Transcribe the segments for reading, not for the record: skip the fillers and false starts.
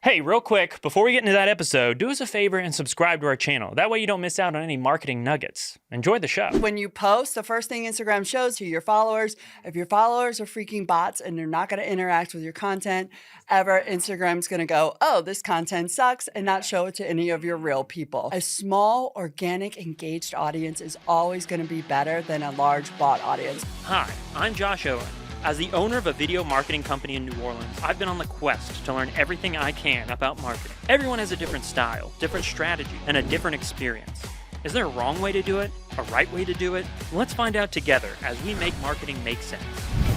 Hey, real quick, before we get into that episode, do us a favor and subscribe to our channel. That way you don't miss out on any marketing nuggets. Enjoy the show. When you post, the first thing Instagram shows to your followers, if your followers are freaking bots and they're not going to interact with your content ever, Instagram's going to go, oh, this content sucks, and not show it to any of your real people. A small, organic, engaged audience is always going to be better than a large bot audience. Hi, I'm Josh Owen. As the owner of a video marketing company in New Orleans, I've been on the quest to learn everything I can about marketing. Everyone has a different style, different strategy, and a different experience. Is there a wrong way to do it? A right way to do it? Let's find out together as we make marketing make sense.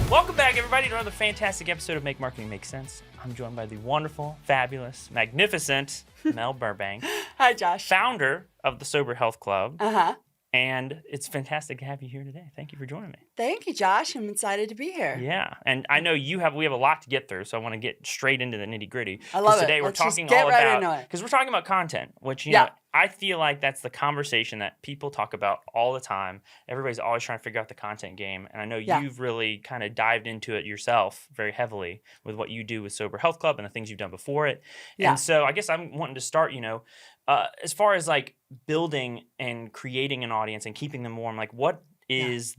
Welcome back, everybody, to another fantastic episode of Make Marketing Make Sense. I'm joined by the wonderful, fabulous, magnificent Mel Burbank. Hi, Josh. Founder of the Sober Health Club. Uh-huh. And it's fantastic to have you here today. Thank you for joining me. Thank you, Josh. I'm excited to be here. Yeah, and I know we have a lot to get through, so I want to get straight into the nitty gritty. I love it. Today Let's we're just talking get all right about into it. because we're talking about content, which you know I feel like that's the conversation that people talk about all the time. Everybody's always trying to figure out the content game, and I know you've really kind of dived into it yourself very heavily with what you do with Sober Health Club and the things you've done before it. Yeah. And so I guess I'm wanting to start, as far as like building and creating an audience and keeping them warm, like what is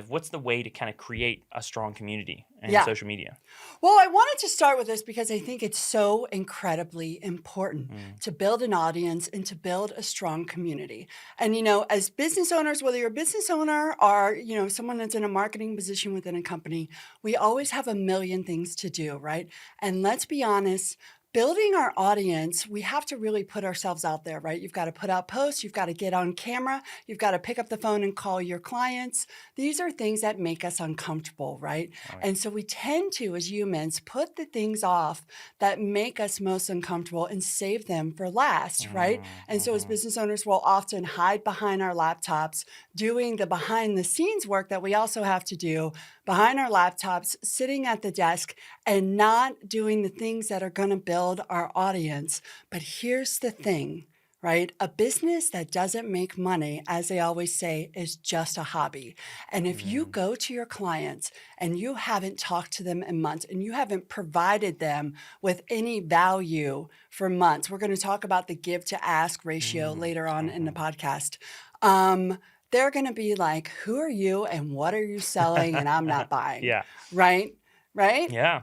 what's the way to kind of create a strong community in social media? Well, I wanted to start with this because I think it's so incredibly important to build an audience and to build a strong community. And, as business owners, whether you're a business owner or, someone that's in a marketing position within a company, we always have a million things to do, right? And let's be honest, building our audience, we have to really put ourselves out there, right? You've got to put out posts. You've got to get on camera. You've got to pick up the phone and call your clients. These are things that make us uncomfortable, right? And so we tend to, as humans, put the things off that make us most uncomfortable and save them for last, right? And so as business owners, we'll often hide behind our laptops, doing the behind the scenes work that we also have to do behind our laptops, sitting at the desk and not doing the things that are going to build our audience. But here's the thing, right? A business that doesn't make money, as they always say, is just a hobby. And if you go to your clients and you haven't talked to them in months and you haven't provided them with any value for months, we're going to talk about the give to ask ratio later on in the podcast. They're going to be like, who are you and what are you selling? And I'm not buying. Yeah. Right? Yeah.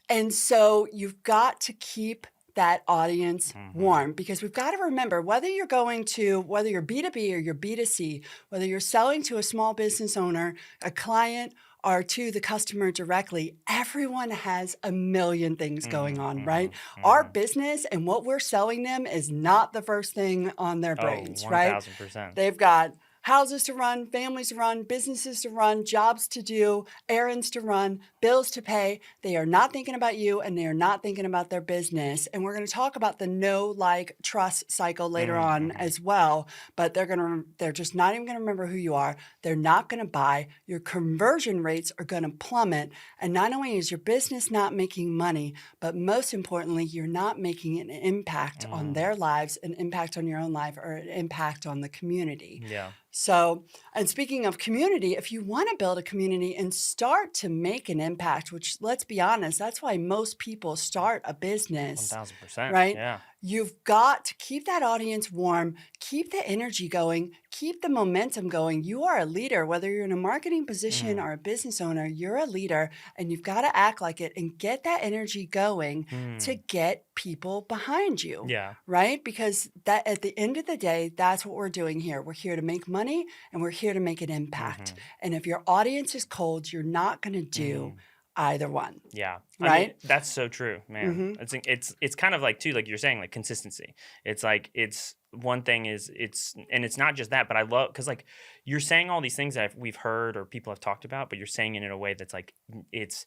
And so you've got to keep that audience warm, because we've got to remember, whether you're B2B or you're B2C, whether you're selling to a small business owner, a client, or to the customer directly, everyone has a million things going on, right? Our business and what we're selling them is not the first thing on their brains, right? 1000%. They've got houses to run, families to run, businesses to run, jobs to do, errands to run, bills to pay. They are not thinking about you and they are not thinking about their business. And we're going to talk about the know, like, trust cycle later on as well. But they're just not even going to remember who you are. They're not going to buy. Your conversion rates are going to plummet. And not only is your business not making money, but most importantly, you're not making an impact on their lives, an impact on your own life, or an impact on the community. Yeah. So, and speaking of community, if you want to build a community and start to make an impact, which, let's be honest, that's why most people start a business. 1000%. Right? Yeah. You've got to keep that audience warm, keep the energy going, keep the momentum going. You are a leader, whether you're in a marketing position or a business owner, you're a leader, and you've got to act like it and get that energy going to get people behind you. Yeah. Right? Because that, at the end of the day, that's what we're doing here. We're here to make money and we're here to make an impact. And if your audience is cold, you're not going to do either one. Yeah. Right? I mean, that's so true, man. It's kind of like, too, like you're saying, like consistency. It's like, it's one thing is it's not just that, but I love, because like you're saying all these things that we've heard or people have talked about, but you're saying it in a way that's like, it's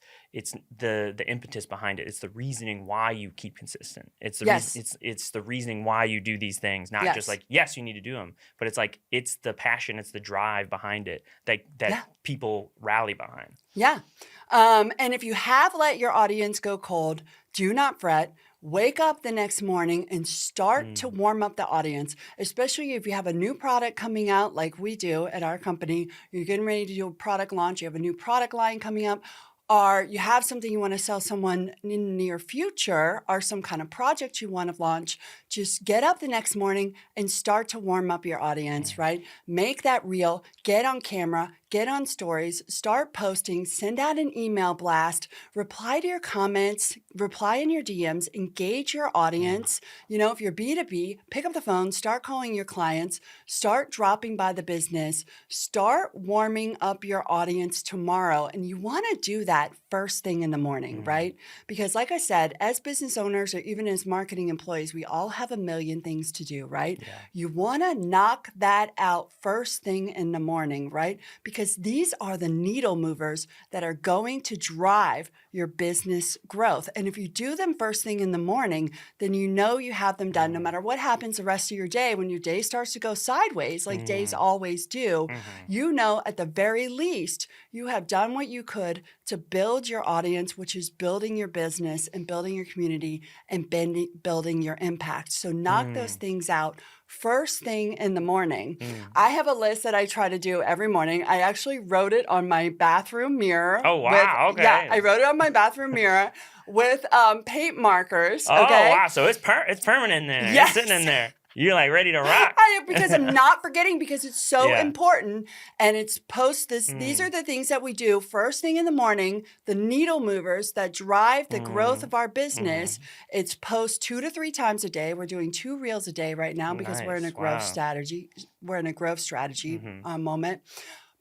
the impetus behind it. It's the reasoning why you keep consistent. It's the it's the reasoning why you do these things, not just like, yes, you need to do them, but it's like, it's the passion, it's the drive behind it that people rally behind. Yeah. And if you have let your audience go cold, do not fret. Wake up the next morning and start to warm up the audience, especially if you have a new product coming out like we do at our company. You're getting ready to do a product launch. You have a new product line coming up. or you have something you want to sell someone in the near future or some kind of project you want to launch, just get up the next morning and start to warm up your audience, right? Make that real, get on camera, get on stories, start posting, send out an email blast, reply to your comments, reply in your DMs, engage your audience. You know, if you're B2B, pick up the phone, start calling your clients, start dropping by the business, start warming up your audience tomorrow. And you want to do that first thing in the morning, right? Because like I said, as business owners or even as marketing employees, we all have a million things to do, right? Yeah. You want to knock that out first thing in the morning, right? Because these are the needle movers that are going to drive your business growth. And if you do them first thing in the morning, then you know you have them done no matter what happens the rest of your day. When your day starts to go sideways, like days always do, you know at the very least you have done what you could to build your audience, which is building your business and building your community and building your impact. So knock those things out first thing in the morning. I have a list that I try to do every morning. I actually wrote it on my bathroom mirror. Oh, wow. Okay. Yeah, I wrote it on my bathroom mirror with paint markers. Oh, Okay. wow. So it's permanent in there. Yes. It's sitting in there. You're like ready to rock. Because I'm not forgetting, because it's so Yeah. important. And it's these are the things that we do first thing in the morning, the needle movers that drive the growth of our business. It's post 2 to 3 times a day. We're doing 2 reels a day right now because we're in a Nice. growth Wow. strategy. We're in a growth strategy moment.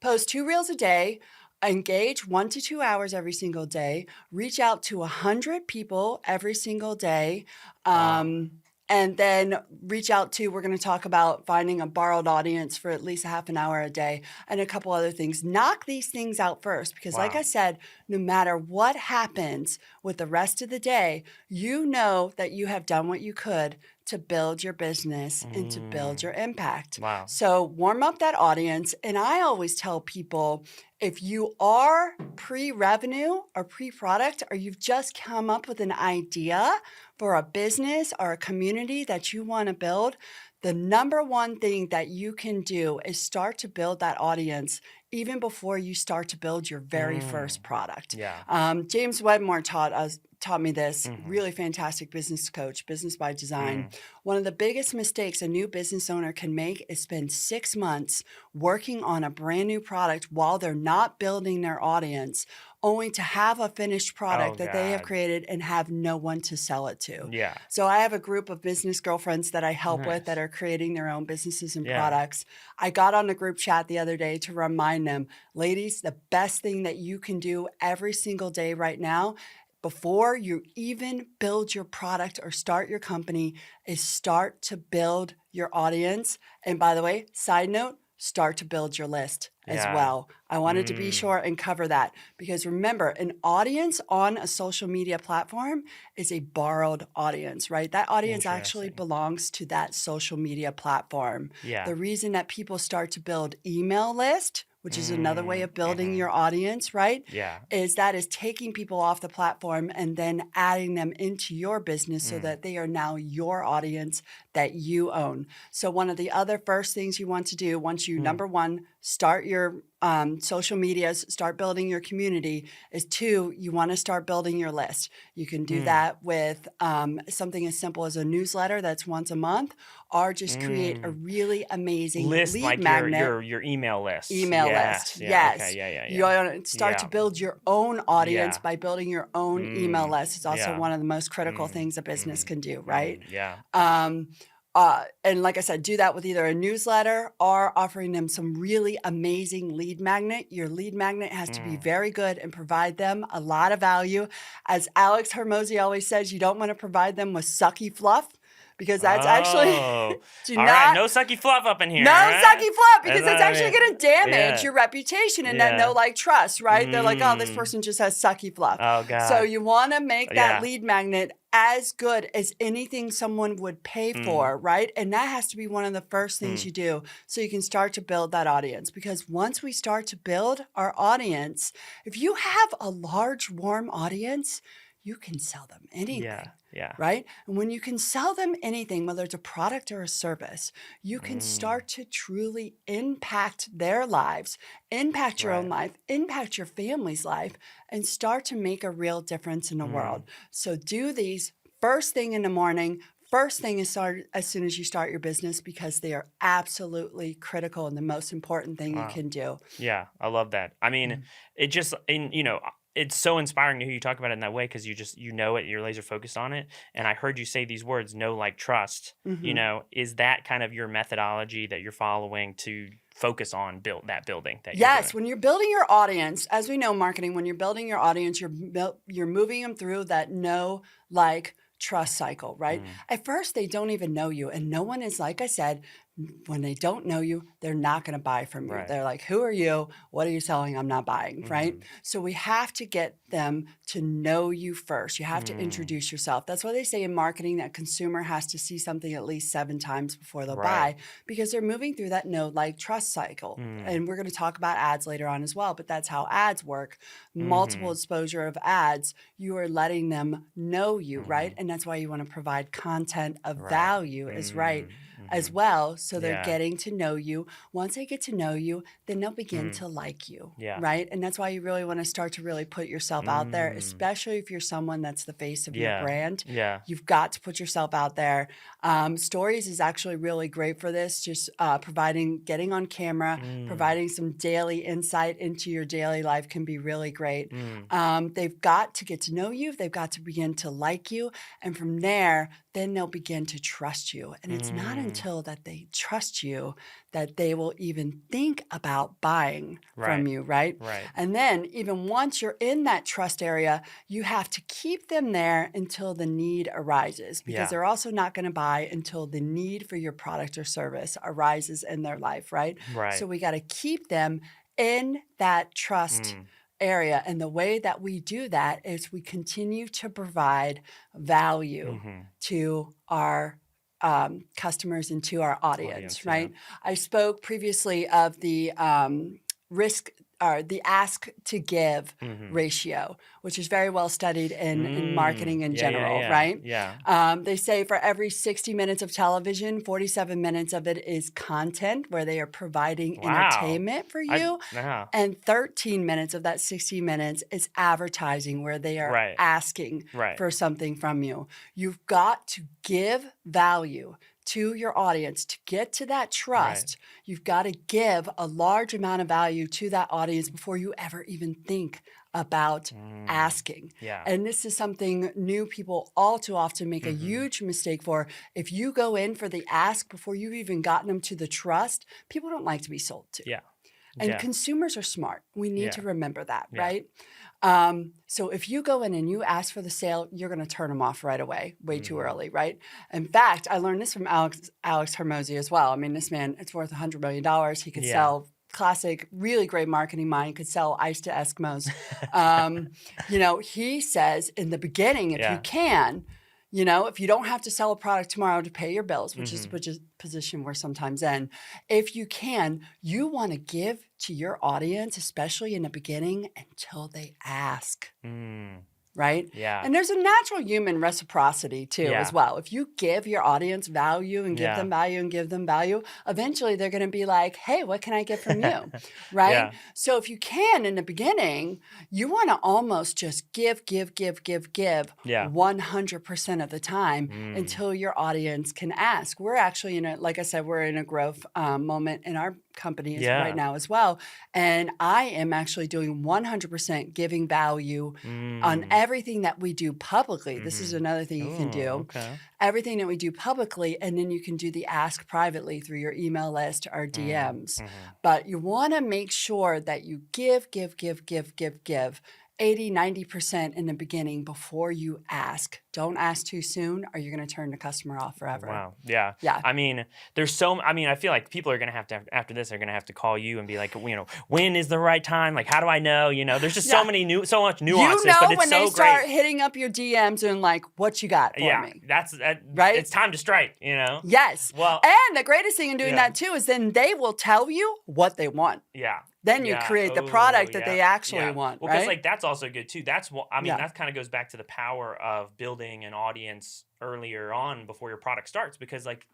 Post 2 reels a day. Engage 1 to 2 hours every single day. Reach out to 100 people every single day. And then reach out to, we're going to talk about finding a borrowed audience for at least a half an hour a day and a couple other things. Knock these things out first, because like I said, no matter what happens with the rest of the day, you know that you have done what you could to build your business and to build your impact. Wow. So warm up that audience. And I always tell people, if you are pre-revenue or pre-product, or you've just come up with an idea for a business or a community that you want to build, the number one thing that you can do is start to build that audience even before you start to build your very first product. Yeah. James Wedmore taught me this, really fantastic business coach, Business by Design. One of the biggest mistakes a new business owner can make is spend 6 months working on a brand new product while they're not building their audience, only to have a finished product that they have created and have no one to sell it to. Yeah. So I have a group of business girlfriends that I help with Nice. that are creating their own businesses and Yeah. products. I got on a group chat the other day to remind them, ladies, the best thing that you can do every single day right now, before you even build your product or start your company, is start to build your audience. And by the way, side note, start to build your list as Yeah. well. I wanted to be sure and cover that, because remember, an audience on a social media platform is a borrowed audience, right? That audience actually Interesting. belongs to that social media platform. Yeah. The reason that people start to build email list, which is another way of building your audience, right? Yeah. Is taking people off the platform and then adding them into your business so that they are now your audience that you own. So one of the other first things you want to do once you, number one, start your social medias, start building your community, is 2, you want to start building your list. You can do that with something as simple as a newsletter that's once a month, or just create a really amazing List, lead like magnet. your email list. Email Yes. list. Yeah. Yes. Okay. Yeah. You want to start to build your own audience Yeah. by building your own email list. It's also Yeah. one of the most critical things a business can do, right? Yeah. And like I said, do that with either a newsletter or offering them some really amazing lead magnet. Your lead magnet has to be very good and provide them a lot of value. As Alex Hermosi always says, you don't want to provide them with sucky fluff, because that's actually All do right, not no sucky fluff up in here. no right? sucky fluff, because That's it's what I actually mean. going to damage Yeah. your reputation and that Yeah. no like trust, right? They're like, oh, this person just has sucky fluff. Oh, God. So you want to make that Yeah. lead magnet as good as anything someone would pay for, right? And that has to be one of the first things you do, so you can start to build that audience. Because once we start to build our audience, if you have a large, warm audience, you can sell them Yeah. anything. Yeah. Right? And when you can sell them anything, whether it's a product or a service, you can Mm. start to truly impact their lives, impact your own Right. life, impact your family's life, and start to make a real difference in the world. So do these first thing in the morning. First thing is start as soon as you start your business, because they are absolutely critical and the most important thing you Wow. can do. Yeah, I love that. I mean, it just and it's so inspiring to hear you talk about it in that way because you know it, you're laser focused on it. And I heard you say these words, know, like, trust. Mhm. Is that kind of your methodology that you're following to focus on that building that you're Yes, doing? when you're building your audience, as we know, marketing, when you're building your audience, you're moving them through that know, like, trust cycle, right? At first, they don't even know you, and no one is, like I said, when they don't know you, they're not going to buy from you. Right. They're like, "Who are you? What are you selling? I'm not buying," right? Mhm. So we have to get them to know you first. You have to introduce yourself. That's why they say in marketing that consumer has to see something at least 7 times before they'll Right. buy, because they're moving through that know, like, trust cycle. And we're going to talk about ads later on as well, but that's how ads work. Multiple exposure of ads, you are letting them know you, right? And that's why you want to provide content of Right. value as well, so they're Yeah. getting to know you. Once they get to know you, then they'll begin to like you, Yeah. right? And that's why you really want to start to really put yourself out there, especially if you're someone that's the face of your brand. Yeah. You've got to put yourself out there. Stories is actually really great for this, just getting on camera, providing some daily insight into your daily life can be really great. They've got to get to know you. They've got to begin to like you. And from there, then they'll begin to trust you. And it's not until that they trust you that they will even think about buying from you, right? Right. And then even once you're in that trust area, you have to keep them there until the need arises, because Yeah. they're also not going to buy until the need for your product or service arises in their life, right? Right. So we got to keep them in that trust area. And the way that we do that is we continue to provide value to our customers and to our audience, right? I spoke previously of the risk or the ask to give ratio, which is very well studied in marketing in general, right? Yeah. They say for every 60 minutes of television, 47 minutes of it is content where they are providing entertainment for you. And 13 minutes of that 60 minutes is advertising where they are asking for something from you. You've got to give value to your audience to get to that trust. You've got to give a large amount of value to that audience before you ever even think about asking. Yeah. And this is something new people all too often make a huge mistake for. If you go in for the ask before you've even gotten them to the trust, people don't like to be sold to. Yeah. And consumers are smart. We need to remember that, Yeah. right? So if you go in and you ask for the sale, you're going to turn them off right away, way too early, right? In fact, I learned this from Alex Hermosi as well. I mean, this man, it's worth $100 million. He could sell classic, really great marketing mind, could sell ice to Eskimos. He says in the beginning, if you can, if you don't have to sell a product tomorrow to pay your bills, which is a position we're sometimes in, if you can, you want to give to your audience, especially in the beginning, until they ask. Right? Yeah. And there's a natural human reciprocity too, as well. If you give your audience value and give them value and give them value, eventually they're going to be like, hey, what can I get from you? Right? Yeah. So if you can in the beginning, you want to almost just give 100% of the time until your audience can ask. We're actually like I said, we're in a growth moment in our company right now as well. And I am actually doing 100% giving value on everything that we do publicly. This is another thing you can do. Okay. Everything that we do publicly, and then you can do the ask privately through your email list or DMs. But you want to make sure that you give 80, 90% in the beginning before you ask. Don't ask too soon or you're going to turn the customer off forever. Wow. Yeah. Yeah. I mean, I feel like people are going to have to, after this, they're going to have to call you and be like, when is the right time? Like, how do I know? There's just so much nuances, but it's when so they start great. hitting up your DMs and like, what you got for me? Right? It's time to strike, Yes. Well, and the greatest thing in doing that too is then they will tell you what they want. Yeah. Then you Yeah. create the Oh, product that yeah. they actually Yeah. want, Well, because right? like that's also good too. That's what I mean. Yeah. That kind of goes back to the power of building an audience earlier on before your product starts, because like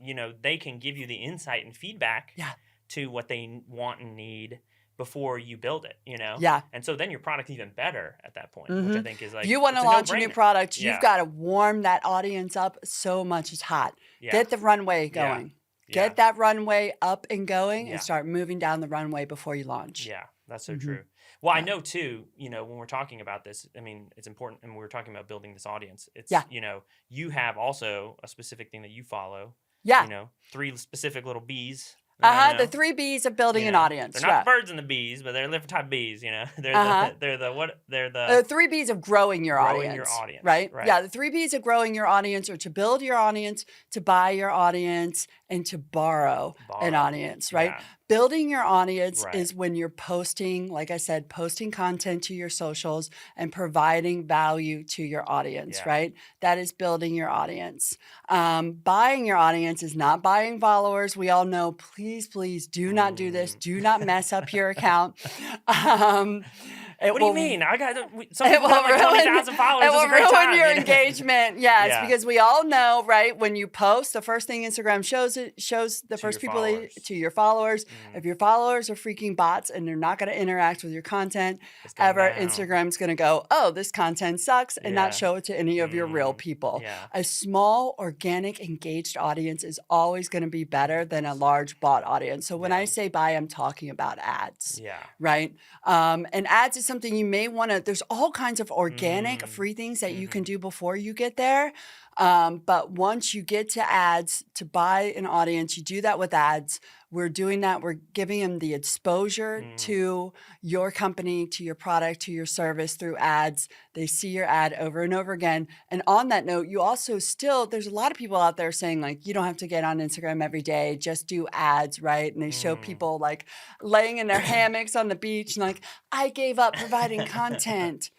they can give you the insight and feedback Yeah. to what they want and need before you build it. Yeah. And so then your product's even better at that point, which I hmm think is If like you want to it's a no launch a new brainer. product, you've Yeah. got to warm that audience up so much it's hot. Yeah. Get the runway Yeah. going. Yeah. Get that runway up and going and Yeah. start moving down the runway before you launch. Yeah, that's so hmm true. Well, I Yeah. know too, when we're talking about this, I mean, it's important, and we're talking about building this audience. Yeah. It's, you have also a specific thing that you follow, Yeah. 3 specific little bees that I The know. 3 B's of building an They're audience. not Yeah. the birds and the bees, but they're different type of bees, They're Uh-huh. they're the what? They're The the 3 B's of growing your growing your audience, audience, right? right? Yeah, the 3 B's of growing your audience are to build your audience, to buy your audience, and to borrow an Borrow. audience, right? Yeah. Building your audience Right. is when you're posting, like I said, posting content to your socials and providing value to your audience, Yeah. right? That is building your audience. Buying your audience is not buying followers. We all know, please, please do not do this. Do not mess up your account. What do you mean? Some It people have will like ruin, 20,000 followers. it It's will a great ruin time. your engagement. Yes, Yeah. because we all know, right? When you post, the first thing Instagram shows the To first your people followers. to your followers. Mhm. If your followers are freaking bots and they're not going to interact with your content It's going ever, down. Instagram's going to go, oh, this content sucks, and not Yeah. show it to any of your real people. Yeah. A small, organic, engaged audience is always going to be better than a large bot audience. So when Yeah. I say buy, I'm talking about ads. Yeah. Right. And ads is something you may want to, there's all kinds of organic Mm. free things that you can Mhm. do before you get there. But once you get to ads to buy an audience, you do that with ads. We're doing that. We're giving them the exposure to your company, to your product, to your service through ads. They see your ad over and over again. And on that note, you also there's a lot of people out there saying like, you don't have to get on Instagram every day, just do ads, right? And they show people like laying in their hammocks on the beach and like, I gave up providing content,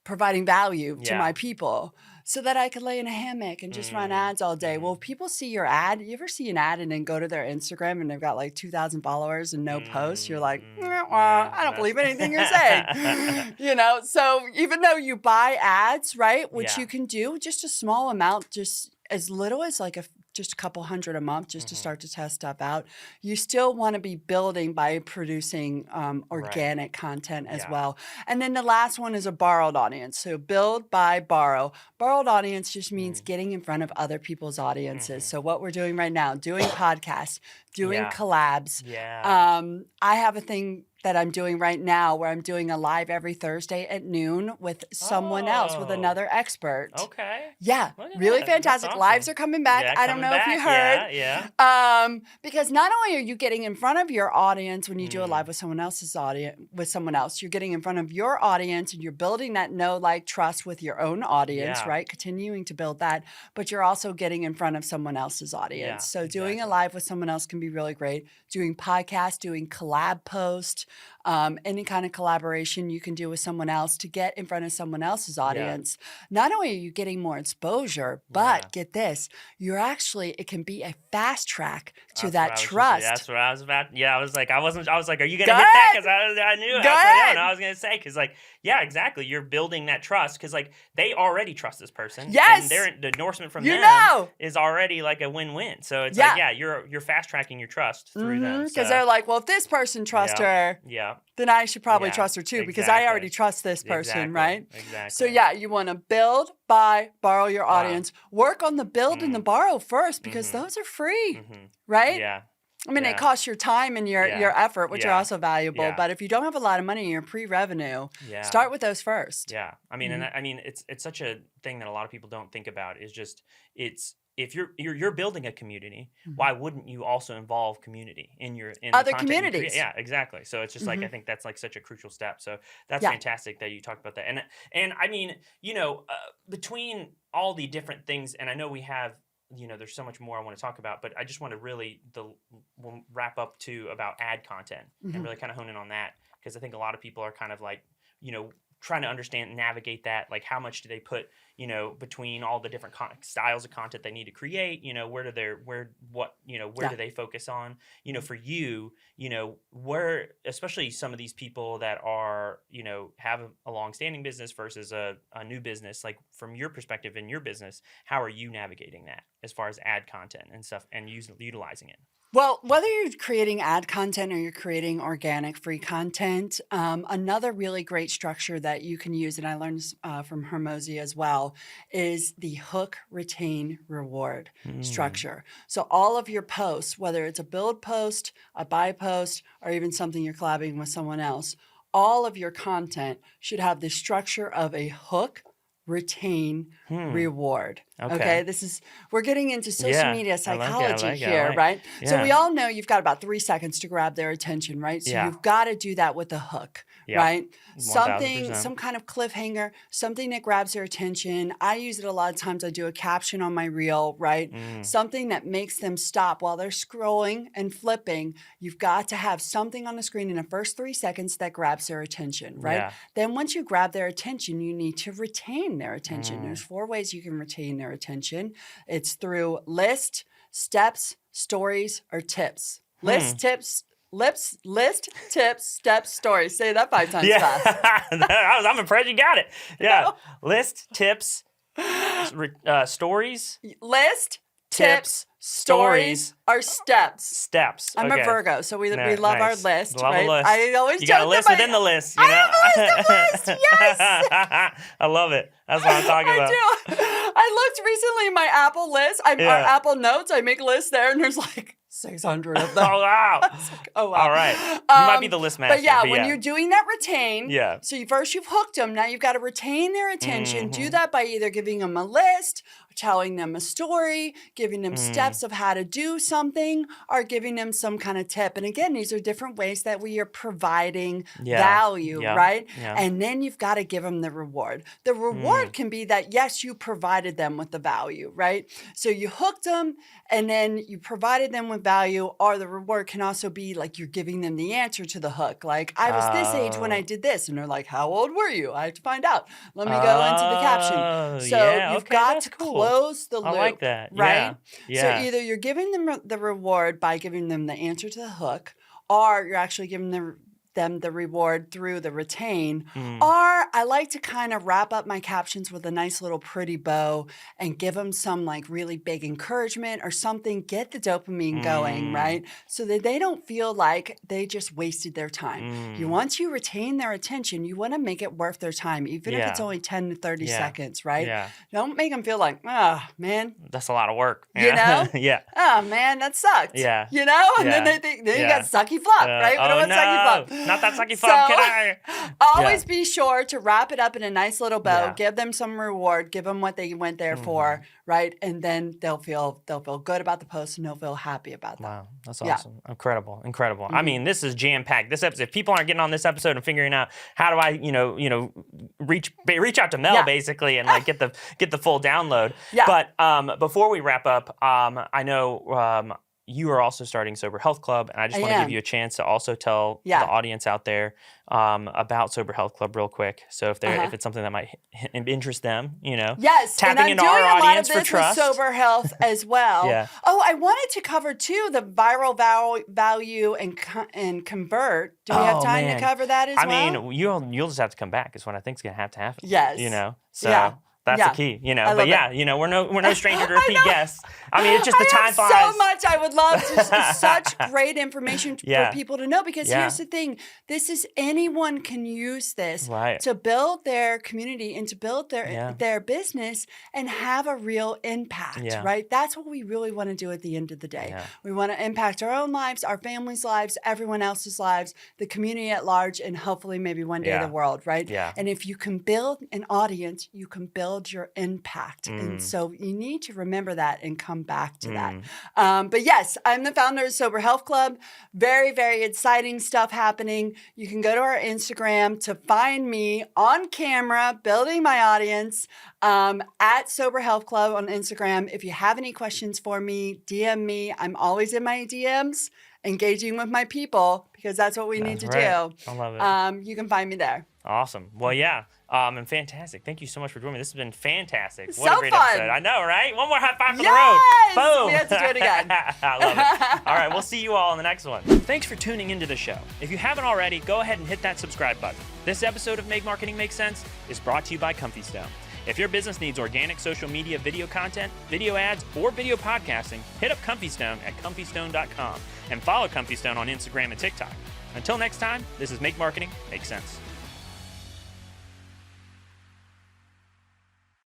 providing value to Yeah. my people so that I could lay in a hammock and just run ads all day. Well, if people see your ad, you ever see an ad and then go to their Instagram and they've got like 2,000 followers and no posts? You're like, well, I don't believe anything you're saying. So even though you buy ads, right, which Yeah. you can do just a small amount, just as little as like just a couple hundred a month just to start to test stuff out. You still want to be building by producing organic content as Yeah. well. And then the last one is a borrowed audience. So build, buy, borrow. Borrowed audience just means getting in front of other people's audiences. So what we're doing right now, doing podcasts, doing Yeah. collabs. Yeah. I have a thing that I'm doing right now where I'm doing a live every Thursday at noon with someone else, with Oh. another expert. Okay. Yeah, Look at really that. That's fantastic. Lives awesome. are coming back. Yeah, I don't coming know if you back. heard. Yeah. Because not only are you getting in front of your audience when you do a live with someone else's audience, with someone else, you're getting in front of your audience and you're building that know, like, trust with your own audience, Yeah. right? Continuing to build that, but you're also getting in front of someone else's audience. Yeah, So doing a exactly. live with someone else can be really great. Doing podcasts, doing collab posts, any kind of collaboration you can do with someone else to get in front of someone else's audience. Not only are you getting more exposure, but Yeah. get this, it can be a fast track to That's that what I was just- trust. That's what I was about. Yeah, I was like, I was like, are you going Go to hit that? ahead. Because I knew. Go I was like, ahead. no, I was going to say, because like, yeah, exactly. You're building that trust because like they already trust this person. Yes. And the endorsement from You them know. is already like a win-win. So it's Yeah. like, yeah, you're fast tracking your trust through them. Because So, they're like, well, if this person trusts her, yeah. then I should probably Yeah, trust her too because I already exactly. trust this person, Exactly. right? Exactly. So yeah, you want to build, buy, borrow your Wow. audience. Work on the build and the borrow first because those are free, right? Yeah. I mean, Yeah. it costs your time and your effort, which are Yeah. also valuable. Yeah. But if you don't have a lot of money and you're pre-revenue, Yeah. start with those first. Yeah, I mean, and I mean, it's such a thing that a lot of people don't think about. Is just if you're building a community, why wouldn't you also involve community in the Other content you create? communities. Yeah, exactly. So it's just like I think that's like such a crucial step. So that's Yeah. fantastic that you talked about that. And I mean, between all the different things, and I know we have. There's so much more I want to talk about, but I just want to really we'll wrap up to about ad content and really kind of hone in on that because I think a lot of people are kind of like, trying to understand, navigate that. Like, how much do they put, between all the different styles of content they need to create? Where do they focus on? For you, where, especially some of these people that are, have a long-standing business versus a new business, like from your perspective in your business, how are you navigating that as far as ad content and stuff and utilizing it? Well, whether you're creating ad content or you're creating organic free content, another really great structure that you can use, and I learned this, from Hermosi as well, is the hook, retain, reward structure. So all of your posts, whether it's a build post, a buy post, or even something you're collabing with someone else, all of your content should have the structure of a hook, retain, reward. Okay. We're getting into social media psychology here, right? Yeah. So we all know you've got about 3 seconds to grab their attention, right? So you've got to do that with a hook, right? 1000%. Some kind of cliffhanger, something that grabs their attention. I use it a lot of times. I do a caption on my reel, right? Something that makes them stop while they're scrolling and flipping. You've got to have something on the screen in the first 3 seconds that grabs their attention, right? Yeah. Then once you grab their attention, you need to retain their attention. There's 4 ways you can retain their attention. It's through list, steps, stories, or tips. List, tips, steps, stories. Say that 5 times fast. I'm impressed you got it. Yeah. List, tips, stories. List, tips, stories, or steps. Steps. I'm a Virgo, so we love our list, love right? A list. I always you got a list within the list. I have a list of lists, yes! I love it. That's what I'm talking about. I do. I looked recently in my Apple list, our Apple Notes. I make lists there, and there's like 600 of them. Oh, wow. Oh, wow. All right. You might be the list master. But when you're doing that retain, so first you've hooked them. Now you've got to retain their attention. Do that by either giving them a list, telling them a story, giving them steps of how to do something, or giving them some kind of tip. And again, these are different ways that we are providing value, right? Yeah. And then you've got to give them the reward. The reward can be that, yes, you provided them with the value, right? So you hooked them and then you provided them with value, or the reward can also be like you're giving them the answer to the hook. Like, I was this age when I did this. And they're like, how old were you? I have to find out. Let me go into the caption. So you've got to close the loop. I like that. Right? Yeah. So either you're giving them the reward by giving them the answer to the hook, or you're actually giving them the reward through the retain. Or I like to kind of wrap up my captions with a nice little pretty bow and give them some like really big encouragement or something, get the dopamine going, right? So that they don't feel like they just wasted their time. Once you retain their attention, you want to make it worth their time, even if it's only 10 to 30 seconds, right? Yeah. Don't make them feel like, oh, man. That's a lot of work. You know? Yeah. Oh, man, that sucked. Yeah. You know? And then they think, then you got sucky flop, right? We don't want sucky flop. Not that sucky flop. Get out of here. Always be sure to wrap it up in a nice little bow. Give them some reward. Give them what they went there for, right? And then they'll feel good about the post and they'll feel happy about that. Wow, that's awesome. Incredible. I mean, this is jam packed. This episode. If people aren't getting on this episode and figuring out how do I, reach out to Mel basically and like get the full download. Yeah. But before we wrap up, I know. You are also starting Sober Health Club, and I just want to give you a chance to also tell the audience out there about Sober Health Club real quick. So if it's something that might interest them, yes, tapping into our audience for trust. With Sober Health as well. Oh, I wanted to cover too the viral value and convert. Do we have time to cover that as well? I mean, you'll just have to come back. Is what I think is going to happen. Yes, so. That's the key, But we're no stranger to repeat guests. I mean, it's just the time flies. So much I would love to. Such great information for people to know, because here's the thing: anyone can use this to build their community and to build their business and have a real impact. Right? That's what we really want to do at the end of the day. We want to impact our own lives, our families' lives, everyone else's lives, the community at large, and hopefully maybe one day the world. Right? And if you can build an audience, you can build your impact. And so you need to remember that and come back to that. But yes, I'm the founder of Sober Health Club. Very, very exciting stuff happening. You can go to our Instagram to find me on camera, building my audience, at Sober Health Club on Instagram. If you have any questions for me, DM me. I'm always in my DMs. engaging with my people, because that's what we need to right. do. I love it. You can find me there. Awesome. Well, yeah. And fantastic. Thank you so much for joining me. This has been fantastic. What So a great fun. episode. I know, right? One more high five for Yes! the road. Boom. We have to do it again. I love it. All right. We'll see you all in the next one. Thanks for tuning into the show. If you haven't already, go ahead and hit that subscribe button. This episode of Make Marketing Make Sense is brought to you by Comfystone. If your business needs organic social media video content, video ads, or video podcasting, hit up Comfystone at comfystone.com and follow Comfystone on Instagram and TikTok. Until next time, this is Make Marketing Make Sense.